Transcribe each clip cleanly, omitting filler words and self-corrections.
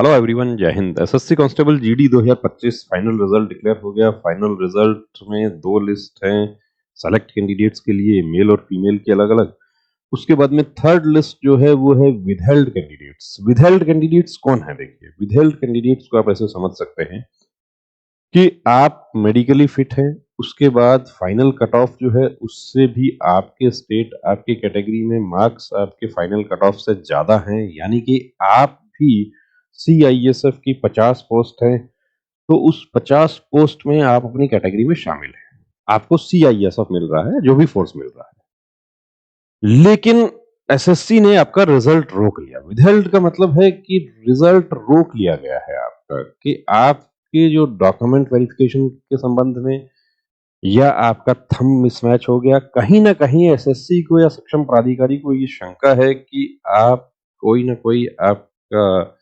Hello everyone, जय Hind. SSC constable GD 2025 final result declare हो गया। फाइनल रिजल्ट में दो लिस्ट हैं सेलेक्ट कैंडिडेट्स के लिए, मेल और फीमेल की अलग अलग। उसके बाद में थर्ड लिस्ट जो है वो है विदहेल्ड कैंडिडेट्स। विदहेल्ड कैंडिडेट्स कौन है? देखिए, विदहेल्ड कैंडिडेट्स को आप ऐसे समझ सकते हैं कि आप मेडिकली फिट हैं, उसके बाद फाइनल कट ऑफ जो है उससे भी आपके स्टेट, आपके कैटेगरी में मार्क्स आपके फाइनल कट ऑफ से ज्यादा हैं, यानी कि आप भी CISF की 50 पोस्ट है, तो उस 50 पोस्ट में आप अपनी कैटेगरी में शामिल हैं। आपको CISF मिल रहा है, जो भी फोर्स मिल रहा है, लेकिन एसएससी ने आपका रिजल्ट रोक लिया। विदहेल्ड का मतलब है कि रिजल्ट रोक लिया गया है आपका, कि आपके जो डॉक्यूमेंट वेरिफिकेशन के संबंध में या आपका थंब मिसमैच हो गया। कहीं ना कहीं एसएससी को या सक्षम प्राधिकारी को ये शंका है कि आप कोई ना कोई आपका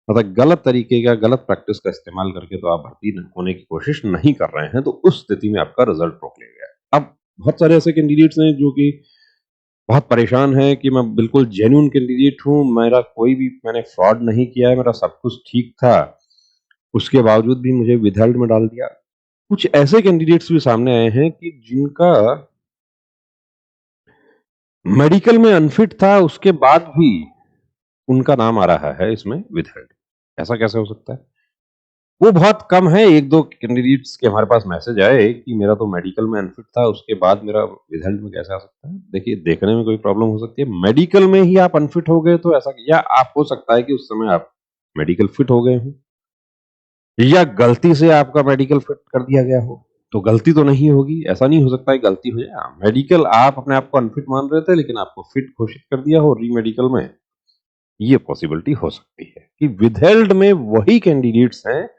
मतलब गलत तरीके का, गलत प्रैक्टिस का इस्तेमाल करके तो आप भर्ती होने की कोशिश नहीं कर रहे हैं, तो उस स्थिति में आपका रिजल्ट रोक लिया गया। अब बहुत सारे ऐसे कैंडिडेट्स हैं जो कि बहुत परेशान हैं कि मैं बिल्कुल जेन्युइन कैंडिडेट हूं, मैंने फ्रॉड नहीं किया है, मेरा सब कुछ ठीक था, उसके बावजूद भी मुझे विदहेल्ड में डाल दिया। कुछ ऐसे कैंडिडेट्स भी सामने आए हैं कि जिनका मेडिकल में अनफिट था, उसके बाद भी उनका नाम आ रहा है इसमें विदहेल्ड। ऐसा कैसे हो सकता है? वो बहुत कम है। एक दो कैंडिडेट्स के हमारे पास मैसेज आए कि मेरा तो मेडिकल में अनफिट था, उसके बाद मेरा विदहेल्ड में कैसे आ सकता है? देखिए, देखने में कोई प्रॉब्लम हो सकती है, मेडिकल में ही आप अनफिट हो गए तो ऐसा, या आप हो सकता है कि उस समय आप मेडिकल फिट हो गए हों, या गलती से आपका मेडिकल फिट कर दिया गया हो। तो गलती तो नहीं होगी, ऐसा नहीं हो सकता है गलती हो जाए। मेडिकल आप अपने आप को अनफिट मान रहे थे, लेकिन आपको फिट घोषित कर दिया हो री मेडिकल में। ये पॉसिबिलिटी हो सकती है कि विदहेल्ड में वही कैंडिडेट्स हैं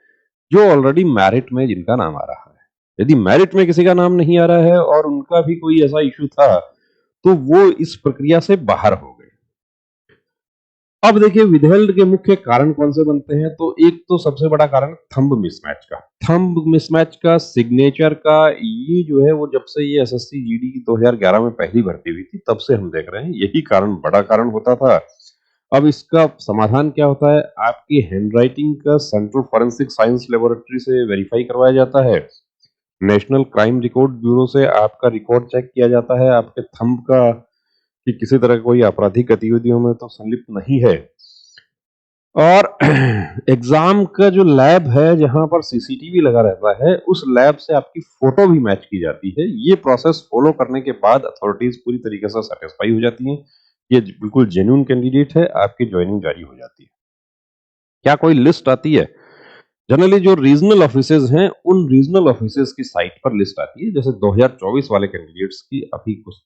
जो ऑलरेडी मेरिट में जिनका नाम आ रहा है। यदि मेरिट में किसी का नाम नहीं आ रहा है और उनका भी कोई ऐसा इश्यू था, तो वो इस प्रक्रिया से बाहर हो गए। अब देखिए, विदहेल्ड के मुख्य कारण कौन से बनते हैं? तो एक तो सबसे बड़ा कारण थंब मिसमैच का। थंब मिसमैच का, सिग्नेचर का, ये जो है वो जब से ये एसएससी जीडी की 2011 में पहली भर्ती हुई थी, तब से हम देख रहे हैं यही कारण बड़ा कारण होता था। अब इसका समाधान क्या होता है? आपकी हैंडराइटिंग का सेंट्रल फॉरेंसिक साइंस लेबोरेटरी से वेरीफाई करवाया जाता है, नेशनल क्राइम रिकॉर्ड ब्यूरो से आपका रिकॉर्ड चेक किया जाता है, आपके थंब का कि किसी तरह कोई आपराधिक गतिविधियों में तो संलिप्त नहीं है। और एग्जाम का जो लैब है जहां पर सीसीटीवी लगा रहता है, उस लैब से आपकी फोटो भी मैच की जाती है। ये प्रोसेस फॉलो करने के बाद अथॉरिटीज पूरी तरीके से सेटिस्फाई हो जाती हैं, ये बिल्कुल जेन्युइन कैंडिडेट है, आपकी ज्वाइनिंग जारी हो जाती है। क्या कोई लिस्ट आती है? जनरली जो रीजनल ऑफिसेज हैं, उन रीजनल ऑफिसेज की साइट पर लिस्ट आती है। जैसे 2024 वाले कैंडिडेट्स की अभी कुछ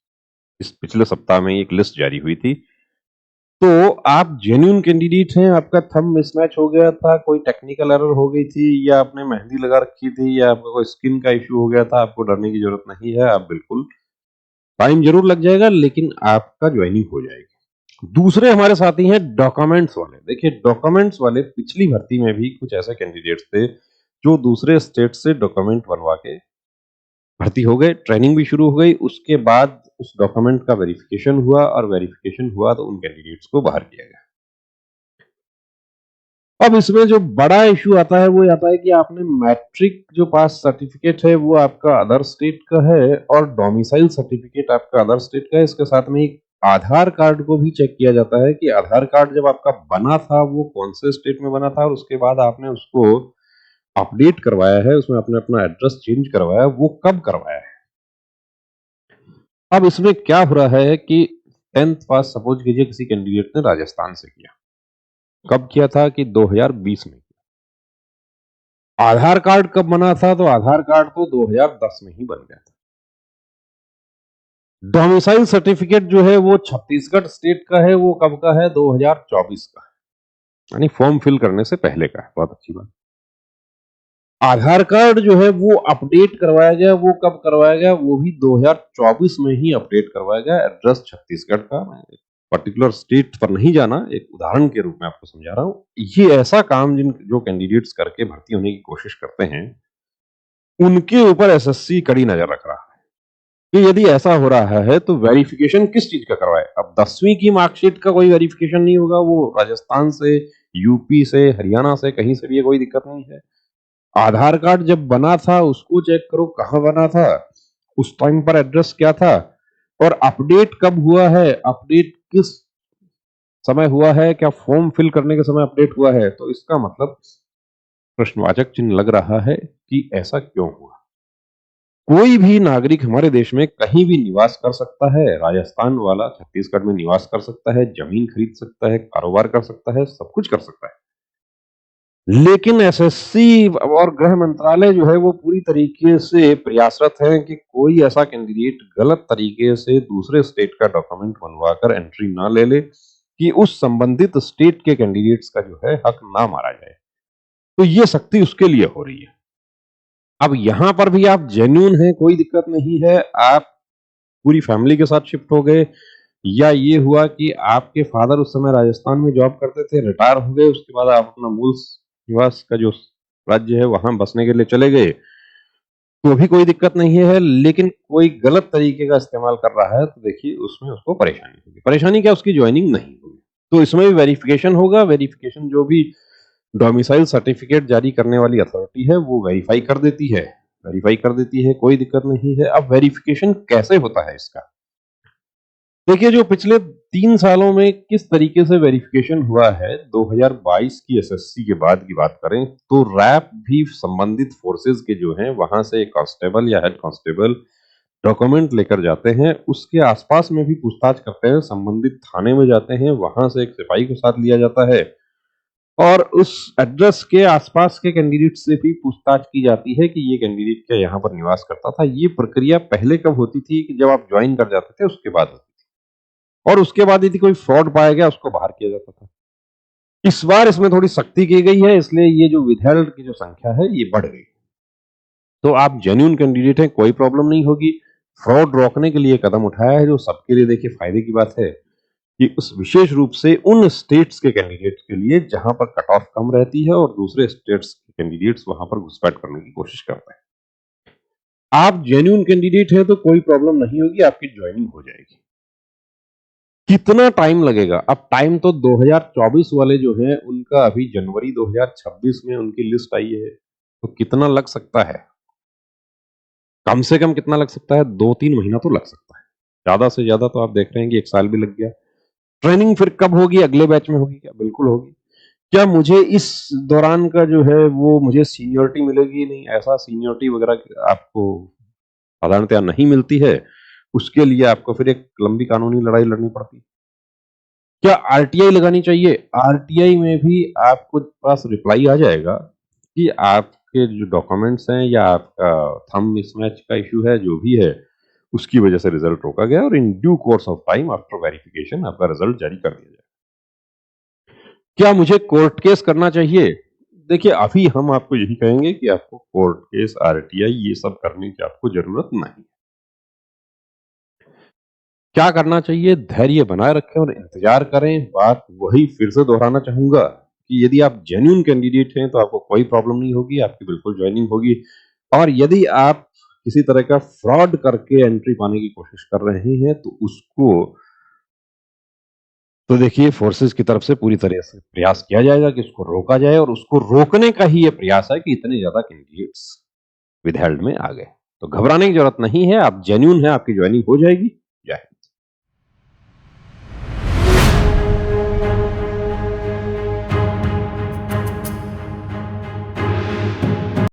इस पिछले सप्ताह में एक लिस्ट जारी हुई थी। तो आप जेन्युइन कैंडिडेट हैं, आपका थंब मिसमैच हो गया था, कोई टेक्निकल एरर हो गई थी, या आपने मेहंदी लगा रखी थी, या आपका कोई स्किन का इश्यू हो गया था, आपको डरने की जरूरत नहीं है। आप बिल्कुल, टाइम जरूर लग जाएगा लेकिन आपका ज्वाइनिंग हो जाएगी। दूसरे हमारे साथी हैं डॉक्यूमेंट्स वाले। देखिए, डॉक्यूमेंट्स वाले पिछली भर्ती में भी कुछ ऐसे कैंडिडेट्स थे जो दूसरे स्टेट से डॉक्यूमेंट बनवा के भर्ती हो गए, ट्रेनिंग भी शुरू हो गई, उसके बाद उस डॉक्यूमेंट का वेरिफिकेशन हुआ, और वेरिफिकेशन हुआ तो उन कैंडिडेट्स को बाहर किया गया। अब इसमें जो बड़ा इश्यू आता है वो आता है कि आपने मैट्रिक जो पास सर्टिफिकेट है वो आपका अदर स्टेट का है, और डोमिसाइल सर्टिफिकेट आपका अदर स्टेट का है। इसके साथ में एक आधार कार्ड को भी चेक किया जाता है कि आधार कार्ड जब आपका बना था वो कौन से स्टेट में बना था, और उसके बाद आपने उसको अपडेट करवाया है, उसमें आपने अपना एड्रेस चेंज करवाया, वो कब करवाया है। अब इसमें क्या हो रहा है कि 10th पास सपोज कीजिए किसी कैंडिडेट ने राजस्थान से किया, कब किया था? कि 2020 में। आधार कार्ड कब बना था? तो आधार कार्ड तो 2010 में ही बन गया था। डोमिसाइल सर्टिफिकेट जो है वो छत्तीसगढ़ स्टेट का है, वो कब का है? 2024 का, यानी फॉर्म फिल करने से पहले का है। बहुत अच्छी बात। आधार कार्ड जो है वो अपडेट करवाया गया, वो कब करवाया गया? वो भी 2024 में ही अपडेट करवाया गया। एड्रेस छत्तीसगढ़ का। मैं पर्टिकुलर स्टेट पर नहीं जाना, एक उदाहरण के रूप में आपको समझा रहा हूं। ये ऐसा काम जो कैंडिडेट्स करके भर्ती होने की कोशिश करते हैं, उनके ऊपर एसएससी कड़ी नजर रख रहा है कि यदि ऐसा हो रहा है तो वेरिफिकेशन किस चीज का करवाए। अब 10वीं की मार्कशीट का कोई वेरिफिकेशन नहीं होगा, वो राजस्थान से यूपी से, हरियाणा से, कहीं से भी, ये कोई दिक्कत नहीं है। आधार कार्ड जब बना था उसको चेक करो कहाँ बना था, उस टाइम पर एड्रेस क्या था, और अपडेट कब हुआ है, अपडेट किस समय हुआ है, क्या फॉर्म फिल करने के समय अपडेट हुआ है। तो इसका मतलब प्रश्नवाचक चिन्ह लग रहा है कि ऐसा क्यों हुआ। कोई भी नागरिक हमारे देश में कहीं भी निवास कर सकता है। राजस्थान वाला छत्तीसगढ़ में निवास कर सकता है, जमीन खरीद सकता है, कारोबार कर सकता है, सब कुछ कर सकता है। लेकिन एसएससी और गृह मंत्रालय जो है वो पूरी तरीके से प्रयासरत है कि कोई ऐसा कैंडिडेट गलत तरीके से दूसरे स्टेट का डॉक्यूमेंट बनवाकर एंट्री ना ले ले कि उस संबंधित स्टेट के कैंडिडेट्स का जो है हक ना मारा जाए। तो ये सख्ती उसके लिए हो रही है। अब यहां पर भी आप जेन्युइन हैं, कोई दिक्कत नहीं है, आप पूरी फैमिली के साथ शिफ्ट हो गए, या ये हुआ कि आपके फादर उस समय राजस्थान में जॉब करते थे, रिटायर हो गए, उसके बाद आप अपना मूल निवास का जो राज्य है वहां बसने के लिए चले गए, तो भी कोई दिक्कत नहीं है। लेकिन कोई गलत तरीके का इस्तेमाल कर रहा है तो देखिए उसमें उसको परेशानी होगी। परेशानी क्या, उसकी ज्वाइनिंग नहीं होगी। तो इसमें भी वेरिफिकेशन होगा। वेरिफिकेशन जो भी डोमिसाइल सर्टिफिकेट जारी करने वाली अथॉरिटी है वो वेरीफाई कर देती है, कोई दिक्कत नहीं है। अब वेरिफिकेशन कैसे होता है इसका, देखिए जो पिछले 3 सालों में किस तरीके से वेरिफिकेशन हुआ है, 2022 की एसएससी के बाद की बात करें तो रैप भी संबंधित फोर्सेज के जो हैं वहां से कांस्टेबल या हेड कांस्टेबल डॉक्यूमेंट लेकर जाते हैं, उसके आसपास में भी पूछताछ करते हैं, संबंधित थाने में जाते हैं, वहां से एक सिपाही को साथ लिया जाता है और उस एड्रेस के आसपास के कैंडिडेट से भी पूछताछ की जाती है कि ये कैंडिडेट क्या यहाँ पर निवास करता था। ये प्रक्रिया पहले कब होती थी कि जब आप ज्वाइन कर जाते थे उसके बाद होती थी, और उसके बाद यदि कोई फ्रॉड पाया गया उसको बाहर किया जाता था। इस बार इसमें थोड़ी सख्ती की गई है, इसलिए ये जो विदहेल्ड की जो संख्या है ये बढ़ गई। तो आप जेन्युइन कैंडिडेट हैं, कोई प्रॉब्लम नहीं होगी। फ्रॉड रोकने के लिए कदम उठाया है जो सबके लिए देखिए फायदे की बात है कि उस विशेष रूप से उन स्टेट्स के कैंडिडेट्स के लिए जहां पर कट ऑफ कम रहती है और दूसरे स्टेट्स के कैंडिडेट्स वहां पर घुसपैठ करने की कोशिश करते हैं। आप जेन्युइन कैंडिडेट हैं तो कोई प्रॉब्लम नहीं होगी, आपकी ज्वाइनिंग हो जाएगी। कितना टाइम लगेगा, अब टाइम तो 2024 वाले जो हैं उनका अभी जनवरी 2026 में उनकी लिस्ट आई है, तो कितना लग सकता है, कम से कम कितना लग सकता है, 2-3 महीना तो लग सकता है, ज्यादा से ज्यादा तो आप देख रहे हैं कि 1 साल भी लग गया। ट्रेनिंग फिर कब होगी, अगले बैच में होगी क्या, बिल्कुल होगी। क्या मुझे इस दौरान का जो है वो मुझे सीनियरिटी मिलेगी, नहीं, ऐसा सीनियरिटी वगैरह आपको साधारणतया नहीं मिलती है, उसके लिए आपको फिर एक लंबी कानूनी लड़ाई लड़नी पड़ती है। क्या आरटीआई लगानी चाहिए, आरटीआई में भी आपको पास रिप्लाई आ जाएगा कि आपके जो डॉक्यूमेंट्स हैं या आपका थंब मिसमैच का इश्यू है जो भी है उसकी वजह से रिजल्ट रोका गया और in due course of time after verification आपका रिजल्ट जारी कर दिया जाए। क्या मुझे कोर्ट केस करना चाहिए, देखिए अभी हम आपको यही कहेंगे कि आपको कोर्ट केस, आरटीआई ये सब करने की आपको जरूरत नहीं। क्या करना चाहिए, धैर्य बनाए रखें और इंतजार करें। बात वही फिर से दोहराना चाहूंगा कि यदि आप जेन्युइन कैंडिडेट हैं तो आपको कोई प्रॉब्लम नहीं होगी, आपकी बिल्कुल ज्वाइनिंग होगी। और यदि आप किसी तरह का फ्रॉड करके एंट्री पाने की कोशिश कर रहे हैं तो उसको तो देखिए फोर्सेस की तरफ से पूरी तरह से प्रयास किया जाएगा कि उसको रोका जाए, और उसको रोकने का ही ये प्रयास है कि इतने ज्यादा कैंडिडेट्स विदहेल्ड में आ गए। तो घबराने की जरूरत नहीं है, आप जेन्युइन हैं, आपकी ज्वाइनिंग हो जाएगी।